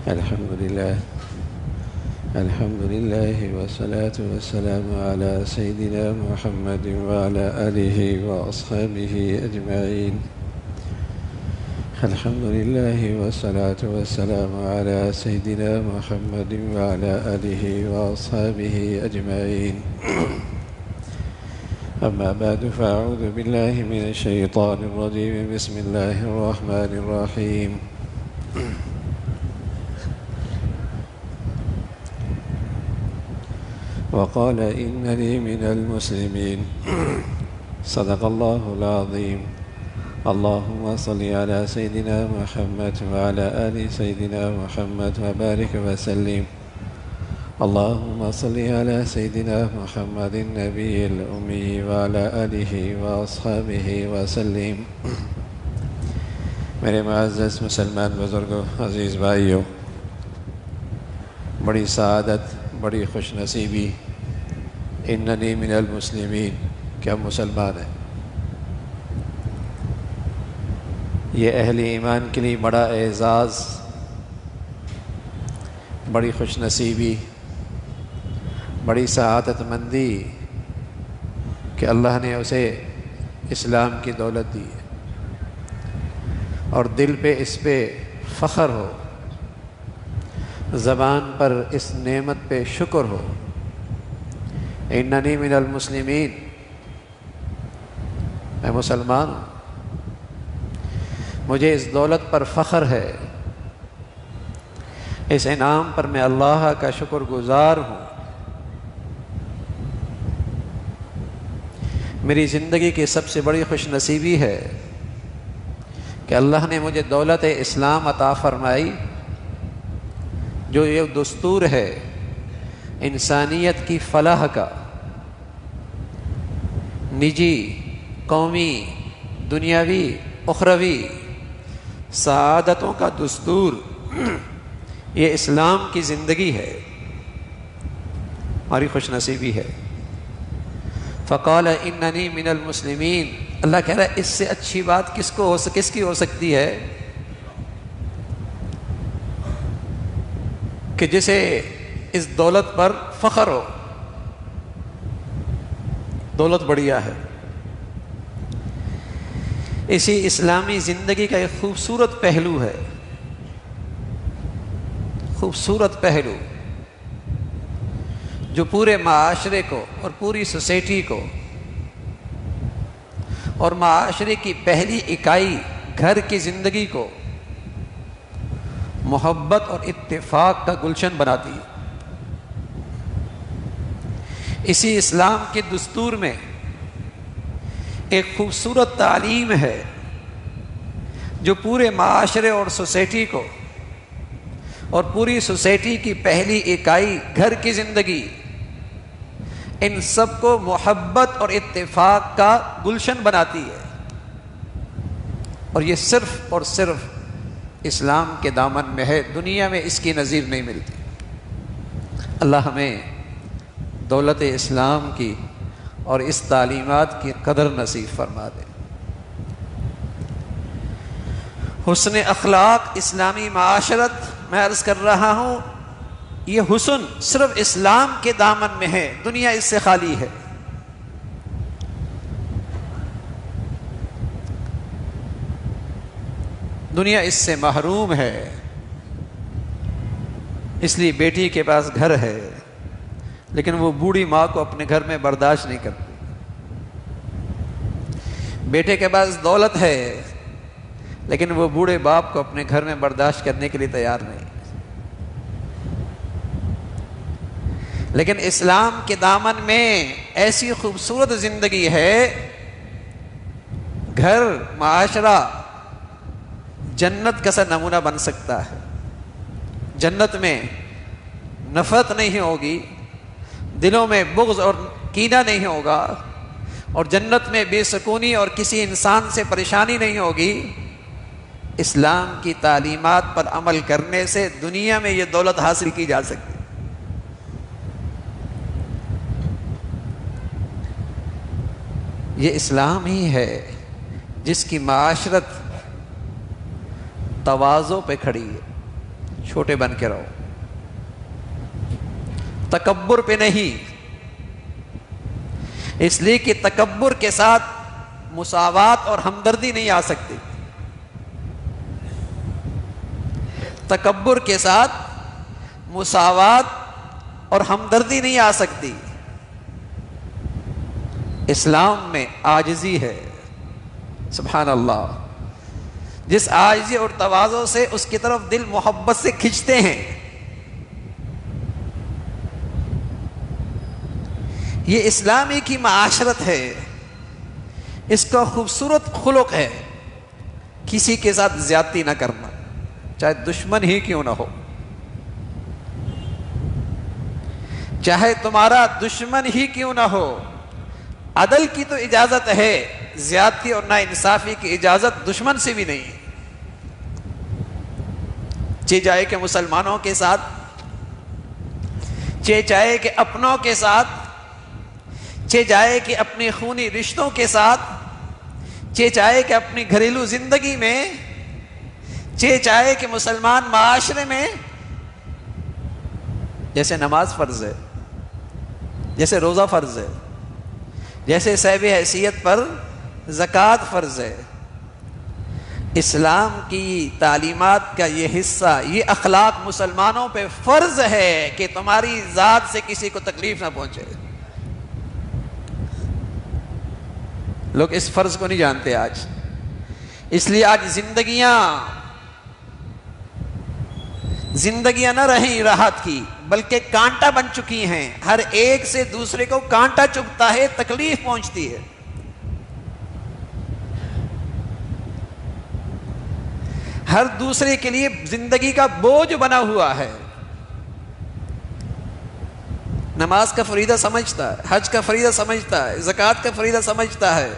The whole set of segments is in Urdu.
الحمد لله والصلاة والسلام على سيدنا محمد وعلى آله وأصحابه أجمعين. الحمد لله والصلاة والسلام على سيدنا محمد وعلى آله وأصحابه أجمعين. أما بعد فأعوذ بالله من الشيطان الرجيم. بسم الله الرحمن الرحيم. وقال إنني من المسلمين. صدق الله العظيم. اللهم صل على سيدنا محمد وعلى آل سيدنا محمد وبارك وسلم. اللهم صل على سيدنا محمد النبي الأمي وعلى آله وأصحابه وسلم. میرے معزز مسلمان بزرگوں، عزیز بھائیوں، بڑی سعادت، بڑی خوش نصیبی، اننی من المسلمین، کہ ہم مسلمان ہیں. یہ اہل ایمان کے لیے بڑا اعزاز، بڑی خوش نصیبی، بڑی سعادت مندی کہ اللہ نے اسے اسلام کی دولت دی اور دل پہ اس پہ فخر ہو، زبان پر اس نعمت پہ شکر ہو. اننی من المسلمین، میں مسلمان ہوں، مجھے اس دولت پر فخر ہے، اس انعام پر میں اللہ کا شکر گزار ہوں. میری زندگی کی سب سے بڑی خوش نصیبی ہے کہ اللہ نے مجھے دولت اسلام عطا فرمائی، جو یہ دستور ہے انسانیت کی فلاح کا، نجی، قومی، دنیاوی، اخروی سعادتوں کا دستور. یہ اسلام کی زندگی ہے، ہماری خوش نصیبی ہے. فقال اننی من المسلمین. اللہ کہہ رہا ہے اس سے اچھی بات کس کی ہو سکتی ہے کہ جسے اس دولت پر فخر ہو. دولت بڑھیا ہے. اسی اسلامی زندگی کا ایک خوبصورت پہلو ہے، خوبصورت پہلو جو پورے معاشرے کو اور پوری سوسائٹی کو اور معاشرے کی پہلی اکائی گھر کی زندگی کو محبت اور اتفاق کا گلشن بناتی ہے. اسی اسلام کے دستور میں ایک خوبصورت تعلیم ہے جو پورے معاشرے اور سوسائٹی کو اور پوری سوسائٹی کی پہلی اکائی گھر کی زندگی، ان سب کو محبت اور اتفاق کا گلشن بناتی ہے. اور یہ صرف اور صرف اسلام کے دامن میں ہے، دنیا میں اس کی نظیر نہیں ملتی. اللہ ہمیں دولت اسلام کی اور اس تعلیمات کی قدر نصیب فرما دے. حسن اخلاق، اسلامی معاشرت، میں عرض کر رہا ہوں یہ حسن صرف اسلام کے دامن میں ہے، دنیا اس سے خالی ہے. دنیا اس سے محروم ہے. اس لیے بیٹی کے پاس گھر ہے لیکن وہ بوڑھی ماں کو اپنے گھر میں برداشت نہیں کرتی. بیٹے کے پاس دولت ہے لیکن وہ بوڑھے باپ کو اپنے گھر میں برداشت کرنے کے لیے تیار نہیں. لیکن اسلام کے دامن میں ایسی خوبصورت زندگی ہے، گھر، معاشرہ جنت کا سا نمونہ بن سکتا ہے. جنت میں نفرت نہیں ہوگی، دلوں میں بغض اور کینہ نہیں ہوگا، اور جنت میں بے سکونی اور کسی انسان سے پریشانی نہیں ہوگی. اسلام کی تعلیمات پر عمل کرنے سے دنیا میں یہ دولت حاصل کی جا سکتی. یہ اسلام ہی ہے جس کی معاشرت تواضع پہ کھڑی ہے، چھوٹے بن کے رہو، تکبر پہ نہیں، اس لیے کہ تکبر کے ساتھ مساوات اور ہمدردی نہیں آ سکتی، تکبر کے ساتھ مساوات اور ہمدردی نہیں آ سکتی۔ اسلام میں عاجزی ہے، سبحان اللہ، جس عاجزی اور تواضع سے اس کی طرف دل محبت سے کھنچتے ہیں۔ یہ اسلامی کی معاشرت ہے، اس کا خوبصورت خلق ہے کسی کے ساتھ زیادتی نہ کرنا، چاہے دشمن ہی کیوں نہ ہو، چاہے تمہارا دشمن ہی کیوں نہ ہو۔ عدل کی تو اجازت ہے، زیادتی اور ناانصافی کی اجازت دشمن سے بھی نہیں ہے۔ چاہے کہ مسلمانوں کے ساتھ، چاہے کہ اپنوں کے ساتھ، چاہے کہ اپنے خونی رشتوں کے ساتھ، چاہے کہ اپنی گھریلو زندگی میں، چاہے کہ مسلمان معاشرے میں، جیسے نماز فرض ہے، جیسے روزہ فرض ہے، جیسے صاحب حیثیت پر زکوٰۃ فرض ہے، اسلام کی تعلیمات کا یہ حصہ، یہ اخلاق مسلمانوں پہ فرض ہے کہ تمہاری ذات سے کسی کو تکلیف نہ پہنچے۔ لوگ اس فرض کو نہیں جانتے آج، اس لیے آج زندگیاں نہ رہیں راحت کی، بلکہ کانٹا بن چکی ہیں، ہر ایک سے دوسرے کو کانٹا چبھتا ہے، تکلیف پہنچتی ہے۔ ہر دوسرے کے لیے زندگی کا بوجھ بنا ہوا ہے۔ نماز کا فریضہ سمجھتا ہے، حج کا فریضہ سمجھتا ہے، زکوٰۃ کا فریضہ سمجھتا ہے،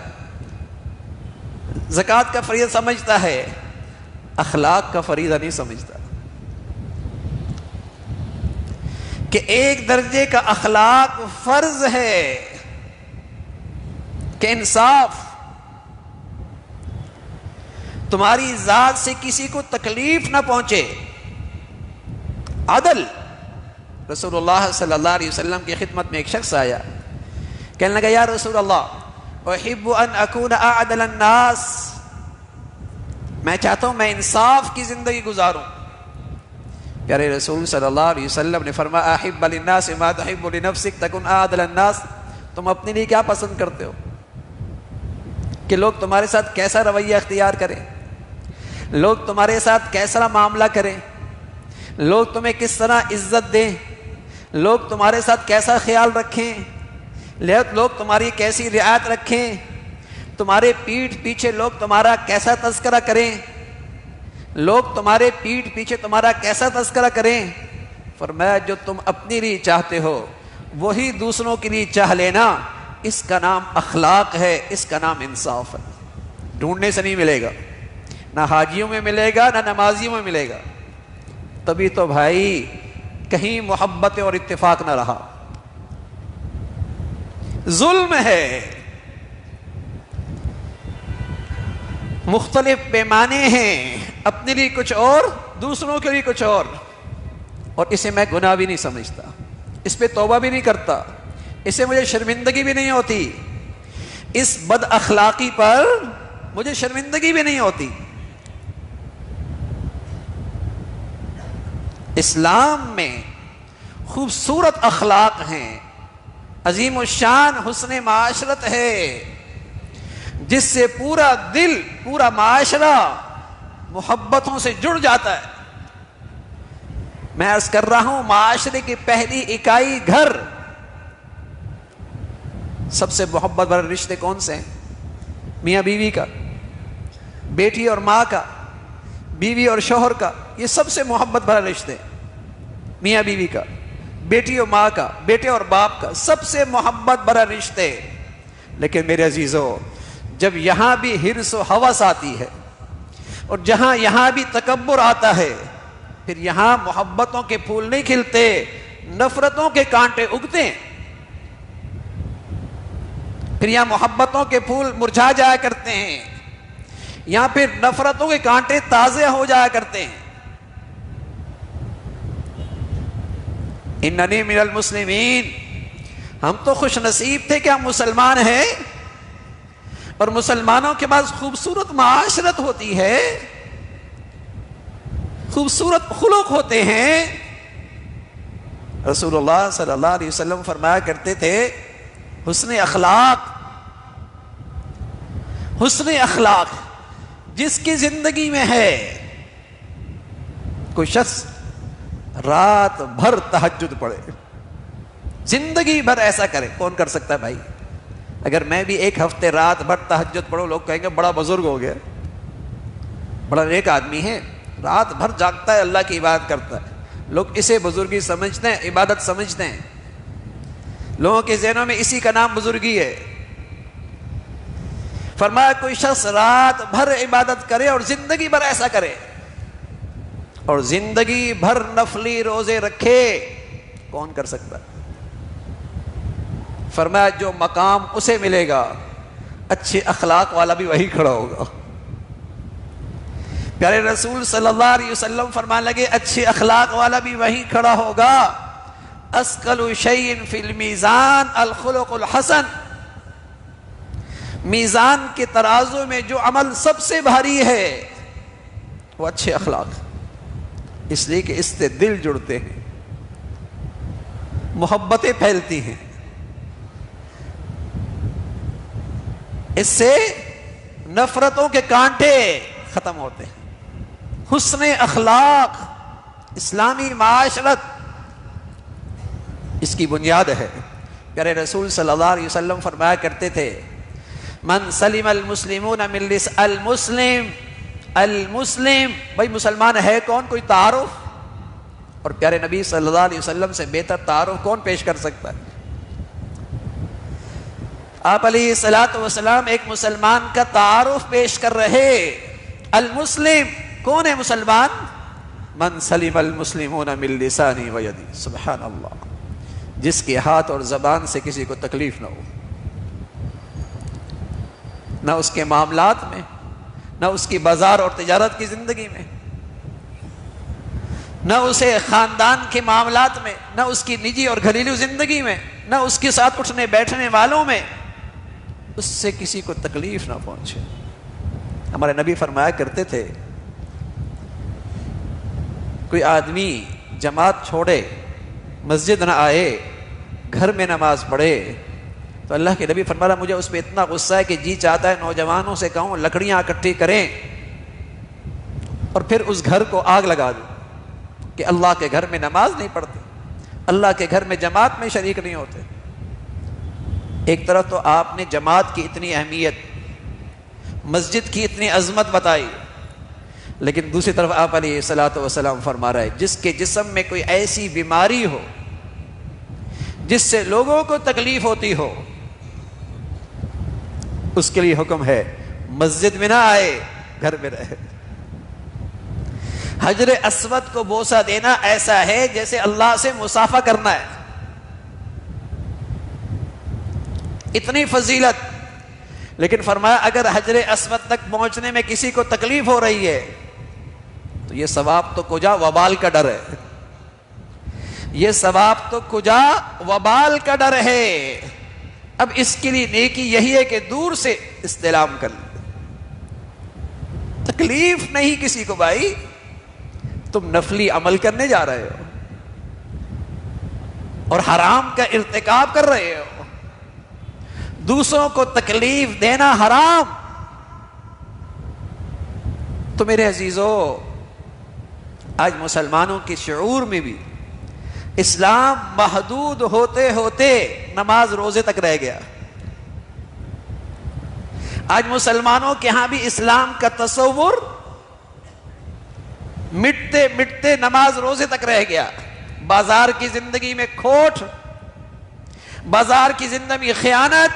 زکوٰۃ کا فریضہ سمجھتا ہے، اخلاق کا فریضہ نہیں سمجھتا کہ ایک درجے کا اخلاق فرض ہے کہ انصاف، تمہاری ذات سے کسی کو تکلیف نہ پہنچے، عدل۔ رسول اللہ صلی اللہ علیہ وسلم کی خدمت میں ایک شخص آیا، کہنے لگا یا رسول اللہ احب ان اکون اعدل الناس، میں چاہتا ہوں میں انصاف کی زندگی گزاروں۔ پیارے رسول صلی اللہ علیہ وسلم نے فرمایا احب للناس ما تحب لنفسک تکن اعدل الناس، تم اپنے لیے کیا پسند کرتے ہو کہ لوگ تمہارے ساتھ کیسا رویہ اختیار کریں، لوگ تمہارے ساتھ کیسا معاملہ کریں، لوگ تمہیں کس طرح عزت دیں، لوگ تمہارے ساتھ کیسا خیال رکھیں، لوگ تمہاری کیسی رعایت رکھیں، تمہارے پیٹھ پیچھے لوگ تمہارا کیسا تذکرہ کریں، لوگ تمہارے پیٹھ پیچھے تمہارا کیسا تذکرہ کریں۔ فرمایا جو تم اپنے لیے چاہتے ہو وہی دوسروں کے لیے چاہ لینا، اس کا نام اخلاق ہے، اس کا نام انصاف ہے۔ ڈھونڈنے سے نہیں ملے گا، نہ حاجیوں میں ملے گا، نہ نمازیوں میں ملے گا۔ تبھی تو بھائی کہیں محبت اور اتفاق نہ رہا، ظلم ہے، مختلف پیمانے ہیں، اپنے لیے کچھ اور، دوسروں کے لیے کچھ اور اسے میں گناہ بھی نہیں سمجھتا، اس پہ توبہ بھی نہیں کرتا، اسے مجھے شرمندگی بھی نہیں ہوتی، اس بد اخلاقی پر مجھے شرمندگی بھی نہیں ہوتی۔ اسلام میں خوبصورت اخلاق ہیں، عظیم الشان حسن معاشرت ہے، جس سے پورا دل، پورا معاشرہ محبتوں سے جڑ جاتا ہے۔ میں عرض کر رہا ہوں معاشرے کی پہلی اکائی گھر، سب سے محبت بھرے رشتے کون سے ہیں؟ میاں بیوی کا، بیٹی اور ماں کا، بیوی اور شوہر کا، یہ سب سے محبت بھرا رشتے، میاں بیوی کا، بیٹی اور ماں کا، بیٹے اور باپ کا، سب سے محبت بھرا رشتے۔ لیکن میرے عزیزو، جب یہاں بھی حرص و ہوس آتی ہے اور جہاں یہاں بھی تکبر آتا ہے، پھر یہاں محبتوں کے پھول نہیں کھلتے، نفرتوں کے کانٹے اگتے ہیں۔ پھر یہاں محبتوں کے پھول مرجھا جایا کرتے ہیں، یہاں پھر نفرتوں کے کانٹے تازے ہو جایا کرتے ہیں۔ اننی من المسلمین، ہم تو خوش نصیب تھے کہ ہم مسلمان ہیں، اور مسلمانوں کے پاس خوبصورت معاشرت ہوتی ہے، خوبصورت خلق ہوتے ہیں۔ رسول اللہ صلی اللہ علیہ وسلم فرمایا کرتے تھے حسن اخلاق، حسن اخلاق جس کی زندگی میں ہے، کوئی شخص رات بھر تہجد پڑھے، زندگی بھر ایسا کرے، کون کر سکتا ہے بھائی؟ اگر میں بھی ایک ہفتے رات بھر تہجد پڑھوں، لوگ کہیں گے بڑا بزرگ ہو گیا، بڑا نیک آدمی ہے، رات بھر جاگتا ہے، اللہ کی عبادت کرتا ہے۔ لوگ اسے بزرگی سمجھتے ہیں، عبادت سمجھتے ہیں، لوگوں کے ذہنوں میں اسی کا نام بزرگی ہے۔ فرمایا کوئی شخص رات بھر عبادت کرے اور زندگی بھر ایسا کرے، اور زندگی بھر نفلی روزے رکھے، کون کر سکتا؟ فرمایا جو مقام اسے ملے گا، اچھے اخلاق والا بھی وہی کھڑا ہوگا۔ پیارے رسول صلی اللہ علیہ وسلم فرمانے لگے اچھے اخلاق والا بھی وہی کھڑا ہوگا۔ اثقل شیء فی المیزان الخلق الحسن، میزان کے ترازو میں جو عمل سب سے بھاری ہے وہ اچھے اخلاق، اس لیے کہ اس سے دل جڑتے ہیں، محبتیں پھیلتی ہیں، اس سے نفرتوں کے کانٹے ختم ہوتے ہیں۔ حسن اخلاق اسلامی معاشرت اس کی بنیاد ہے۔ پیارے رسول صلی اللہ علیہ وسلم فرمایا کرتے تھے من سلم المسلمون من لسان المسلم، المسلم بھائی مسلمان ہے کون؟ کوئی تعارف؟ اور پیارے نبی صلی اللہ علیہ وسلم سے بہتر تعارف کون پیش کر سکتا ہے؟ آپ علیہ الصلوۃ والسلام ایک مسلمان کا تعارف پیش کر رہے۔ المسلم کون ہے مسلمان؟ من سلم المسلمون من لسانی و یدی، سبحان اللہ، جس کے ہاتھ اور زبان سے کسی کو تکلیف نہ ہو، نہ اس کے معاملات میں، نہ اس کی بازار اور تجارت کی زندگی میں، نہ اسے خاندان کے معاملات میں، نہ اس کی نجی اور گھریلو زندگی میں، نہ اس کے ساتھ اٹھنے بیٹھنے والوں میں اس سے کسی کو تکلیف نہ پہنچے۔ ہمارے نبی فرمایا کرتے تھے کوئی آدمی جماعت چھوڑے، مسجد نہ آئے، گھر میں نماز پڑھے، تو اللہ کے نبی فرمایا مجھے اس پہ اتنا غصہ ہے کہ جی چاہتا ہے نوجوانوں سے کہوں لکڑیاں اکٹھی کریں اور پھر اس گھر کو آگ لگا دوں کہ اللہ کے گھر میں نماز نہیں پڑھتے، اللہ کے گھر میں جماعت میں شریک نہیں ہوتے۔ ایک طرف تو آپ نے جماعت کی اتنی اہمیت، مسجد کی اتنی عظمت بتائی، لیکن دوسری طرف آپ علیہ الصلوۃ والسلام فرما رہے جس کے جسم میں کوئی ایسی بیماری ہو جس سے لوگوں کو تکلیف ہوتی ہو، اس کے لیے حکم ہے مسجد میں نہ آئے، گھر میں رہے۔ حجر اسود کو بوسہ دینا ایسا ہے جیسے اللہ سے مصافحہ کرنا ہے، اتنی فضیلت۔ لیکن فرمایا اگر حجر اسود تک پہنچنے میں کسی کو تکلیف ہو رہی ہے تو یہ ثواب تو کجا وبال کا ڈر ہے، یہ ثواب تو کجا وبال کا ڈر ہے۔ اب اس کے لیے نیکی یہی ہے کہ دور سے استلام کر لیں، تکلیف نہیں کسی کو۔ بھائی تم نفلی عمل کرنے جا رہے ہو اور حرام کا ارتکاب کر رہے ہو، دوسروں کو تکلیف دینا حرام۔ تو میرے عزیزو، آج مسلمانوں کے شعور میں بھی اسلام محدود ہوتے ہوتے نماز روزے تک رہ گیا۔ آج مسلمانوں کے ہاں بھی اسلام کا تصور مٹتے مٹتے نماز روزے تک رہ گیا۔ بازار کی زندگی میں کھوٹ، بازار کی زندگی میں خیانت،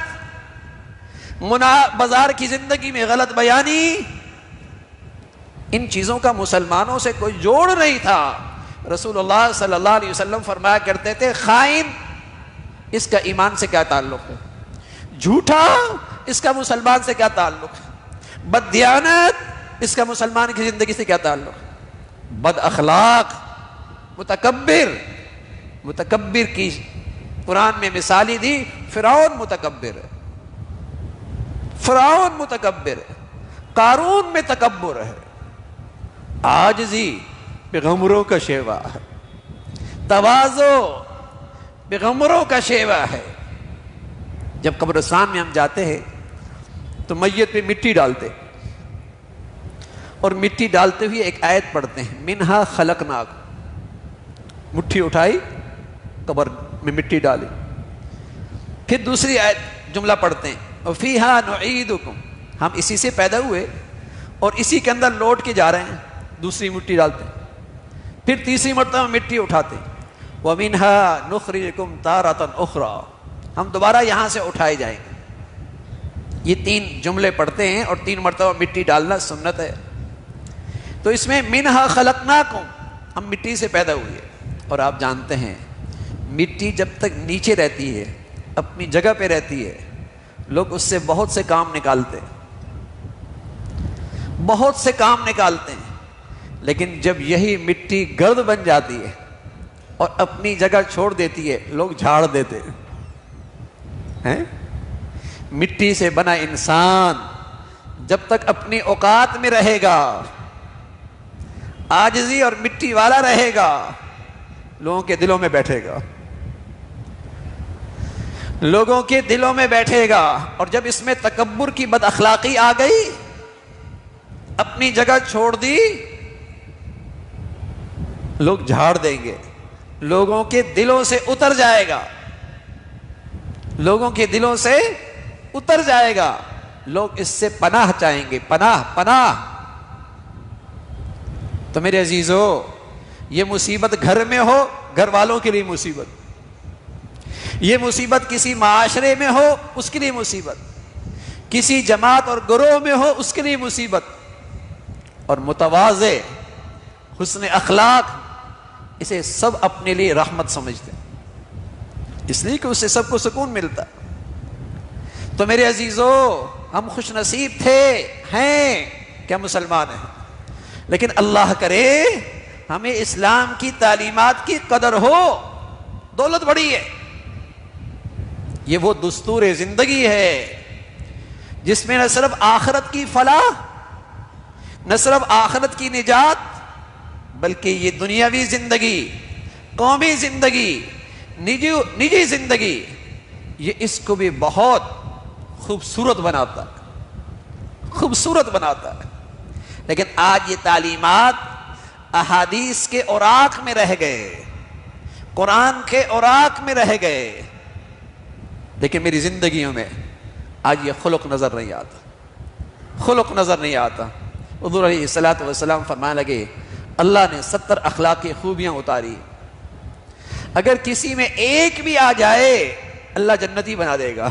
بازار کی زندگی میں غلط بیانی، ان چیزوں کا مسلمانوں سے کوئی جوڑ نہیں تھا۔ رسول اللہ صلی اللہ علیہ وسلم فرمایا کرتے تھے خائن اس کا ایمان سے کیا تعلق ہے، جھوٹا اس کا مسلمان سے کیا تعلق ہے، بددیانت اس کا مسلمان کی زندگی سے کیا تعلق ہے، بد اخلاق، متکبر متکبر کی قرآن میں مثال ہی دی. فرعون متکبر ہے، فرعون متکبر ہے، قارون میں تکبر ہے. عاجزی پیغمبروں کا شیوا ہے، تواضع پیغمبروں کا شیوا ہے. جب قبرستان میں ہم جاتے ہیں تو میت پہ مٹی ڈالتے، اور مٹی ڈالتے ہوئے ایک آیت پڑھتے ہیں، منہا خلقناکم. مٹھی اٹھائی، قبر میں مٹی ڈالی. پھر دوسری آیت جملہ پڑھتے ہیں، وفیہا نعیدکم، ہم اسی سے پیدا ہوئے اور اسی کے اندر لوٹ کے جا رہے ہیں. دوسری مٹی ڈالتے ہیں. پھر تیسری مرتبہ مٹی اٹھاتے ہیں، ومنہا نخرجکم تارۃ اخری، ہم دوبارہ یہاں سے اٹھائے جائیں گے. یہ 3 جملے پڑھتے ہیں اور 3 مرتبہ مٹی ڈالنا سنت ہے. تو اس میں منہا خلقناکم، ہم مٹی سے پیدا ہوئے. اور آپ جانتے ہیں مٹی جب تک نیچے رہتی ہے، اپنی جگہ پہ رہتی ہے، لوگ اس سے بہت سے کام نکالتے ہیں، بہت سے کام نکالتے ہیں. لیکن جب یہی مٹی گرد بن جاتی ہے اور اپنی جگہ چھوڑ دیتی ہے، لوگ جھاڑ دیتے ہیں. مٹی سے بنا انسان جب تک اپنی اوقات میں رہے گا، عاجزی اور مٹی والا رہے گا، لوگوں کے دلوں میں بیٹھے گا، لوگوں کے دلوں میں بیٹھے گا. اور جب اس میں تکبر کی بد اخلاقی آ گئی، اپنی جگہ چھوڑ دی، لوگ جھاڑ دیں گے، لوگوں کے دلوں سے اتر جائے گا، لوگوں کے دلوں سے اتر جائے گا. لوگ اس سے پناہ چاہیں گے، پناہ پناہ. تو میرے عزیزو، یہ مصیبت گھر میں ہو، گھر والوں کے لیے مصیبت. یہ مصیبت کسی معاشرے میں ہو، اس کے لیے مصیبت. کسی جماعت اور گروہ میں ہو، اس کے لیے مصیبت. اور متواضع، حسن اخلاق، اسے سب اپنے لیے رحمت سمجھتے ہیں، اس لیے کہ اس سے سب کو سکون ملتا. تو میرے عزیزو، ہم خوش نصیب تھے، ہیں کہ ہم مسلمان ہیں. لیکن اللہ کرے ہمیں اسلام کی تعلیمات کی قدر ہو. دولت بڑی ہے، یہ وہ دستور زندگی ہے جس میں نہ صرف آخرت کی فلاح، نہ صرف آخرت کی نجات، بلکہ یہ دنیاوی زندگی، قومی زندگی، نجی زندگی، یہ اس کو بھی بہت خوبصورت بناتا ہے، خوبصورت بناتا ہے. لیکن آج یہ تعلیمات احادیث کے اوراق میں رہ گئے، قرآن کے اوراق میں رہ گئے، لیکن میری زندگیوں میں آج یہ خلق نظر نہیں آتا، خلق نظر نہیں آتا. حضور علیہ الصلوۃ والسلام فرمانے لگے، اللہ نے 70 اخلاقی خوبیاں اتاری، اگر کسی میں ایک بھی آ جائے اللہ جنتی بنا دے گا.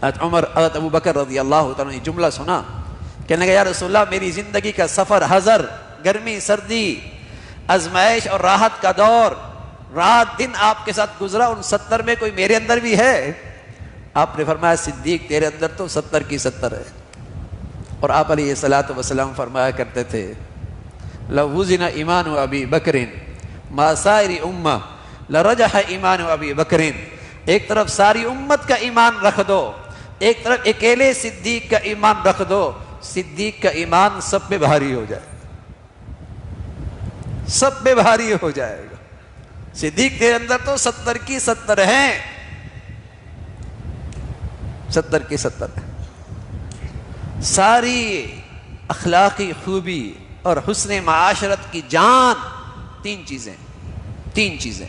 حضرت ابو بکر رضی اللہ تعالیٰ نے جملہ سنا، کہنے لگا یا رسول اللہ، میری زندگی کا سفر، حضر، گرمی سردی، آزمائش اور راحت کا دور، رات دن آپ کے ساتھ گزرا، ان 70 میں کوئی میرے اندر بھی ہے؟ آپ نے فرمایا صدیق تیرے اندر تو 70 کی 70 ہے. اور آپ علیہ الصلوۃ والسلام فرمایا کرتے تھے، لو وزن ایمان ابی بکر ما سائر امہ لرجح ایمان ابی بکر. ایک طرف ساری امت کا ایمان رکھ دو، ایک طرف اکیلے صدیق کا ایمان رکھ دو، صدیق کا ایمان سب پہ بھاری ہو جائے گا، سب پہ بھاری ہو جائے گا. صدیق تیرے اندر تو 70 کی 70 ہیں، 70 کی 70 ہیں. ساری اخلاقی خوبی اور حسن معاشرت کی جان تین چیزیں.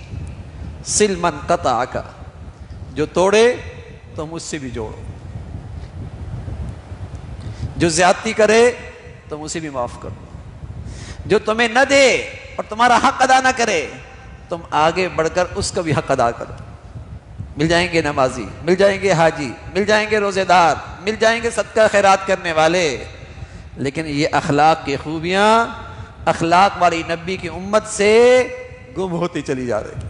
سل من قطعک، جو توڑے تو مجھ سے بھی جوڑو، جو زیادتی کرے تو مجھ سے بھی معاف کرو، جو تمہیں نہ دے اور تمہارا حق ادا نہ کرے تم آگے بڑھ کر اس کا بھی حق ادا کرو. مل جائیں گے نمازی، مل جائیں گے حاجی، مل جائیں گے روزے دار، مل جائیں گے صدقہ خیرات کرنے والے، لیکن یہ اخلاق کی خوبیاں اخلاق والی نبی کی امت سے گم ہوتی چلی جا رہی.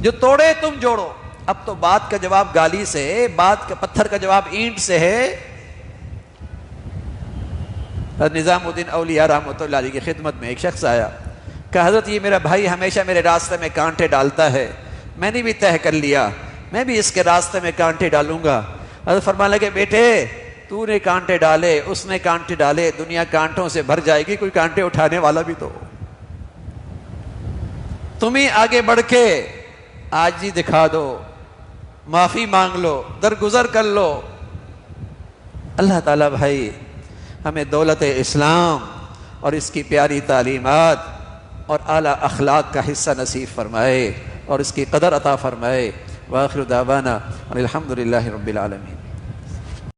جو توڑے تم جوڑو. اب تو بات کا جواب گالی سے ہے، بات کا پتھر کا جواب اینٹ سے ہے. نظام الدین اولیاء رحمۃ اللہ علیہ کی خدمت میں ایک شخص آیا، کہ حضرت یہ میرا بھائی ہمیشہ میرے راستے میں کانٹے ڈالتا ہے، میں نے بھی طے کر لیا میں بھی اس کے راستے میں کانٹے ڈالوں گا۔ حضرت فرمانے لگے بیٹے تو نے کانٹے ڈالے، اس نے کانٹے ڈالے، دنیا کانٹوں سے بھر جائے گی، کوئی کانٹے اٹھانے والا بھی تو ہو۔ تم ہی آگے بڑھ کے عاجزی دکھا دو، معافی مانگ لو، درگزر کر لو۔ اللہ تعالیٰ بھائی ہمیں دولت اسلام اور اس کی پیاری تعلیمات اور اعلیٰ اخلاق کا حصہ نصیب فرمائے اور اس کی قدر عطا فرمائے۔ وآخر دعوانا الحمد للہ رب العالمین۔